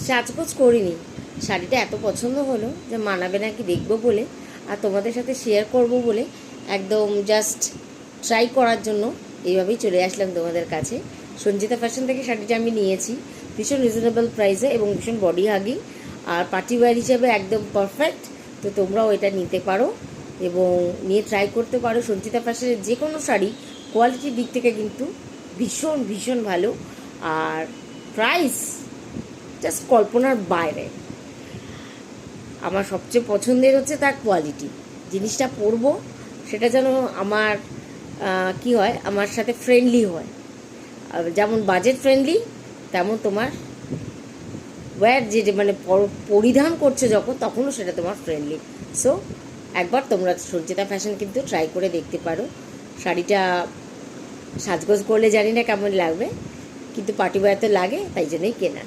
সাজগোজ করিনি, শাড়িটা এত পছন্দ হলো যে মানাবে নাকি দেখবো বলে আর তোমাদের সাথে শেয়ার করব বলে একদম জাস্ট ট্রাই করার জন্য এইভাবেই চলে আসলাম তোমাদের কাছে। সঞ্জিতা ফ্যাশন থেকে শাড়িটা আমি নিয়েছি ভীষণ রিজনেবল প্রাইসে এবং ভীষণ বডি হাগি আর পার্টি ওয়্যার হিসেবে একদম পারফেক্ট। তো তোমরাও এটা নিতে পারো এবং নিয়ে ট্রাই করতে পারো। সঞ্জিতা ফ্যাশনের যে কোনো শাড়ি কোয়ালিটির দিক থেকে কিন্তু ভীষণ ভীষণ ভালো আর প্রাইস জাস্ট কল্পনার বাইরে। আমার সবচেয়ে পছন্দের হচ্ছে তার কোয়ালিটি, জিনিসটা পরবো সেটা যেন আমার কি হয়, আমার সাথে ফ্রেন্ডলি হয়। যেমন বাজেট ফ্রেন্ডলি তেমন তোমার ওয়্যার যে মানে পরিধান করছে যখন তখনও সেটা তোমার ফ্রেন্ডলি। সো একবার তোমরা সঞ্চিতা ফ্যাশন কিন্তু ট্রাই করে দেখতে পারো। শাড়িটা সাজগোজ করলে জানি না কেমন লাগবে, কিন্তু পার্টি ওয়্যার তো লাগে, তাই জন্যই কেনা।